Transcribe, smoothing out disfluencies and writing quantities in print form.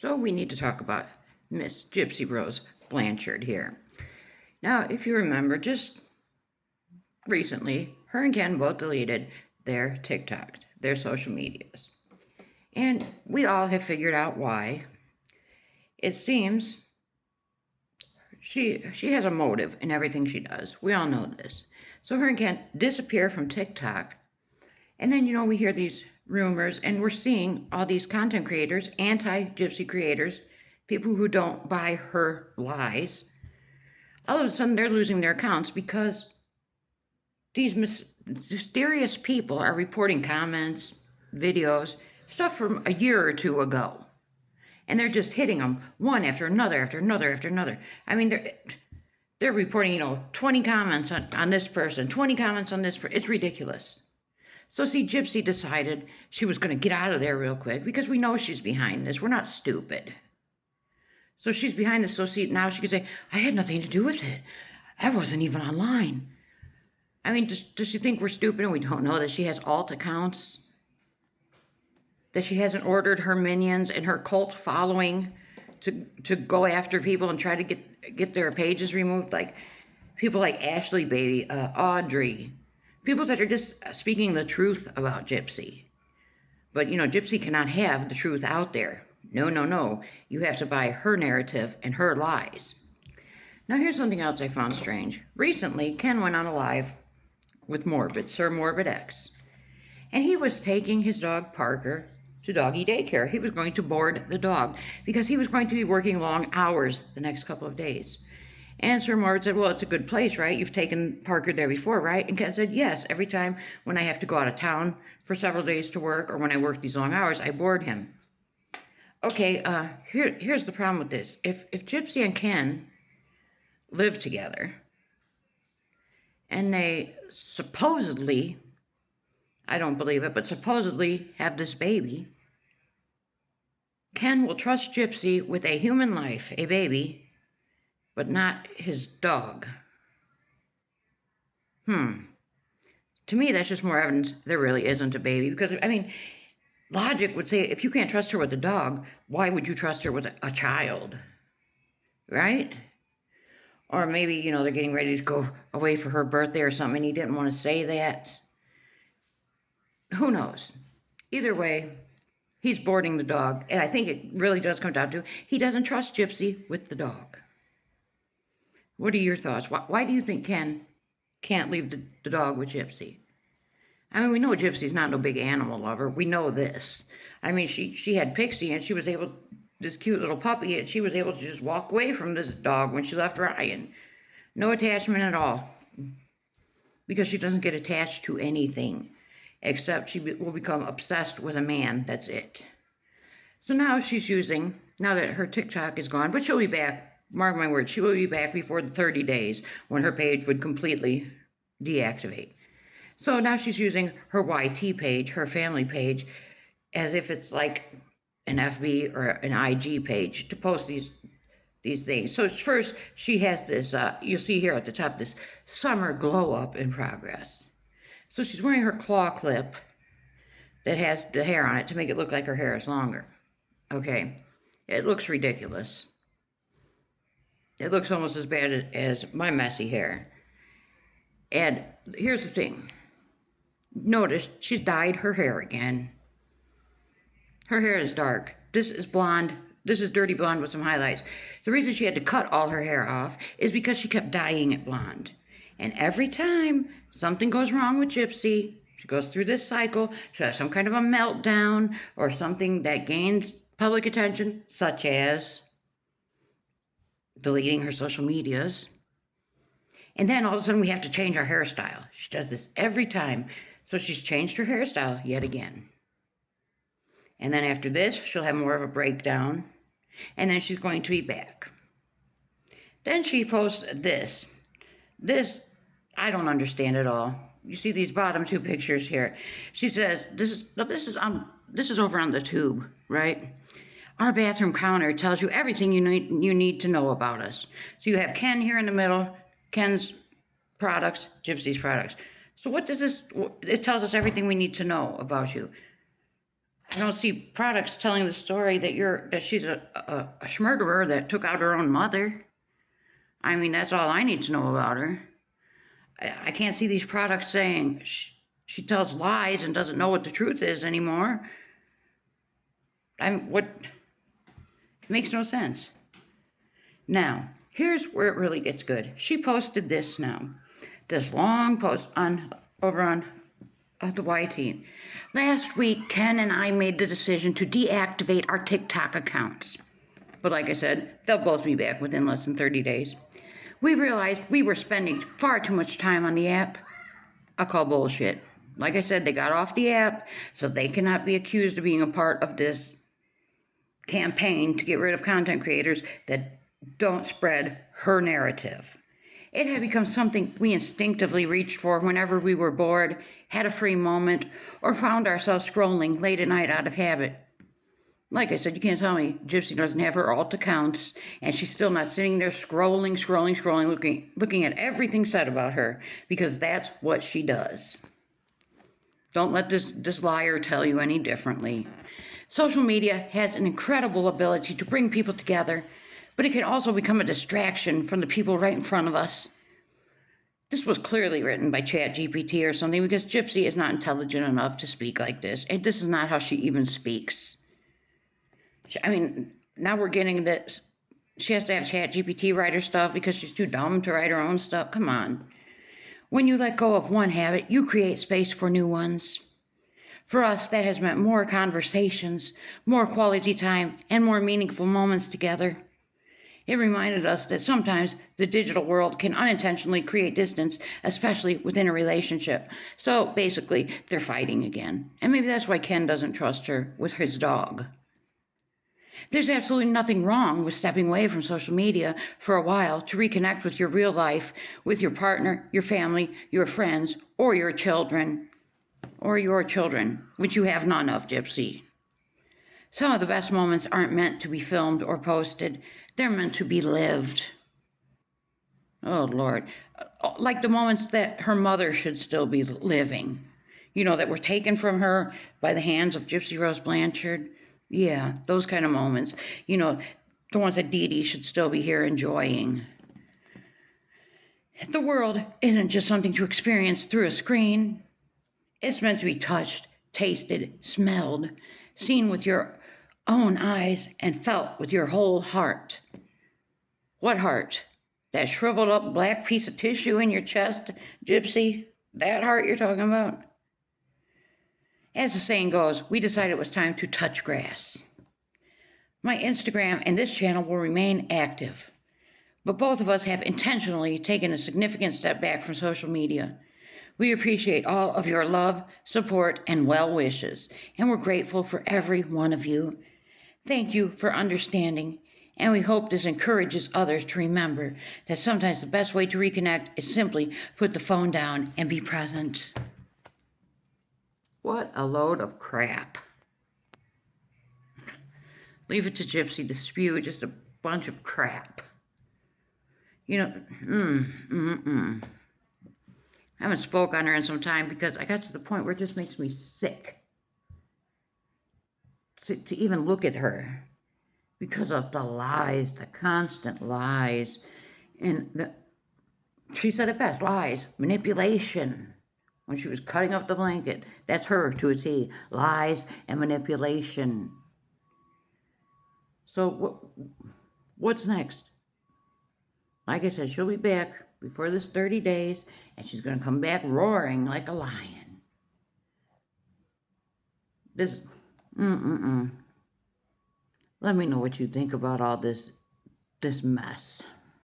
So we need to talk about Miss Gypsy Rose Blanchard here. Now, if you remember, just recently, her and Ken both deleted their TikTok, their social medias. And we all have figured out why. It seems she has a motive in everything she does. We all know this. So her and Ken disappear from TikTok. And then, we hear these rumors, and we're seeing all these content creators, anti-Gypsy creators, people who don't buy her lies. All of a sudden, they're losing their accounts because these mysterious people are reporting comments, videos, stuff from a year or two ago. And they're just hitting them one after another, after another, after another. I mean, they're reporting, 20 comments on this person, 20 comments on this person. It's ridiculous. So see, Gypsy decided she was going to get out of there real quick because we know she's behind this. We're not stupid. So she's behind this. So see, now she can say, I had nothing to do with it. I wasn't even online. I mean, does she think we're stupid and we don't know that she has alt accounts? That she hasn't ordered her minions and her cult following to go after people and try to get their pages removed? Like people like Ashley Baby, Audrey. People that are just speaking the truth about Gypsy. But, Gypsy cannot have the truth out there. No. You have to buy her narrative and her lies. Now, here's something else I found strange. Recently, Ken went on a live with Morbid, Sir Morbid X. And he was taking his dog, Parker, to doggy daycare. He was going to board the dog because he was going to be working long hours the next couple of days. And Sir Morbid said, well, it's a good place, right? You've taken Parker there before, right? And Ken said, yes, every time when I have to go out of town for several days to work or when I work these long hours, I board him. Okay, here's the problem with this. If Gypsy and Ken live together and they supposedly, I don't believe it, but supposedly have this baby, Ken will trust Gypsy with a human life, a baby, but not his dog. To me, that's just more evidence there really isn't a baby. Because, logic would say if you can't trust her with a dog, why would you trust her with a child? Right? Or maybe, they're getting ready to go away for her birthday or something, and he didn't want to say that. Who knows? Either way, he's boarding the dog. And I think it really does come down to he doesn't trust Gypsy with the dog. What are your thoughts? Why do you think Ken can't leave the dog with Gypsy? We know Gypsy's not no big animal lover. We know this. She had Pixie, and she was able, this cute little puppy, and she was able to just walk away from this dog when she left Ryan. No attachment at all. Because she doesn't get attached to anything. Except she will become obsessed with a man. That's it. So now she's using, now that her TikTok is gone, but she'll be back. Mark my words, she will be back before the 30 days when her page would completely deactivate. So now she's using her YT page, her family page, as if it's like an FB or an IG page to post these things. So first, she has this, you'll see here at the top, this summer glow up in progress. So she's wearing her claw clip that has the hair on it to make it look like her hair is longer. Okay, it looks ridiculous. It looks almost as bad as my messy hair. And here's the thing. Notice she's dyed her hair again. Her hair is dark. This is blonde. This is dirty blonde with some highlights. The reason she had to cut all her hair off is because she kept dyeing it blonde. And every time something goes wrong with Gypsy, she goes through this cycle, she'll have some kind of a meltdown or something that gains public attention, such as deleting her social medias. And then all of a sudden we have to change our hairstyle. She does this every time. So she's changed her hairstyle yet again. And then after this, she'll have more of a breakdown. And then she's going to be back. Then she posts this. This, I don't understand at all. You see these bottom two pictures here. She says, this is over on the tube, right? Our bathroom counter tells you everything you need to know about us. So you have Ken here in the middle, Ken's products, Gypsy's products. So what does this, it tells us everything we need to know about you. I don't see products telling the story that she's a murderer that took out her own mother. I mean, that's all I need to know about her. I can't see these products saying she tells lies and doesn't know what the truth is anymore. It makes no sense. Now, here's where it really gets good. She posted this now. This long post over on the YT. Last week, Ken and I made the decision to deactivate our TikTok accounts. But like I said, they'll both be back within less than 30 days. We realized we were spending far too much time on the app. I call bullshit. Like I said, they got off the app, so they cannot be accused of being a part of this campaign to get rid of content creators that don't spread her narrative. It had become something we instinctively reached for whenever we were bored, had a free moment, or found ourselves scrolling late at night out of habit. Like I said, you can't tell me Gypsy doesn't have her alt accounts, and she's still not sitting there scrolling, looking at everything said about her, because that's what she does. Don't let this liar tell you any differently. Social media has an incredible ability to bring people together, but it can also become a distraction from the people right in front of us. This was clearly written by ChatGPT or something, because Gypsy is not intelligent enough to speak like this, and this is not how she even speaks. I mean, now we're getting that she has to have ChatGPT write her stuff because she's too dumb to write her own stuff. Come on. When you let go of one habit, you create space for new ones. For us, that has meant more conversations, more quality time, and more meaningful moments together. It reminded us that sometimes the digital world can unintentionally create distance, especially within a relationship. So basically, they're fighting again. And maybe that's why Ken doesn't trust her with his dog. There's absolutely nothing wrong with stepping away from social media for a while to reconnect with your real life, with your partner, your family, your friends, or your children, which you have none of, Gypsy. Some of the best moments aren't meant to be filmed or posted. They're meant to be lived. Oh, Lord. Like the moments that her mother should still be living. You know, that were taken from her by the hands of Gypsy Rose Blanchard. Yeah, those kind of moments. You know, the ones that Dee Dee should still be here enjoying. The world isn't just something to experience through a screen. It's meant to be touched, tasted, smelled, seen with your own eyes, and felt with your whole heart. What heart? That shriveled up black piece of tissue in your chest, Gypsy? That heart you're talking about? As the saying goes, we decided it was time to touch grass. My Instagram and this channel will remain active, but both of us have intentionally taken a significant step back from social media. We appreciate all of your love, support, and well wishes, and we're grateful for every one of you. Thank you for understanding, and we hope this encourages others to remember that sometimes the best way to reconnect is simply put the phone down and be present. What a load of crap. Leave it to Gypsy to spew just a bunch of crap. You know, I haven't spoke on her in some time because I got to the point where it just makes me sick to even look at her because of the lies, the constant lies. And she said it best, lies, manipulation. When she was cutting up the blanket, that's her to a T, lies and manipulation. So what's next? Like I said, she'll be back before this 30 days, and she's going to come back roaring like a lion. Let me know what you think about all this mess.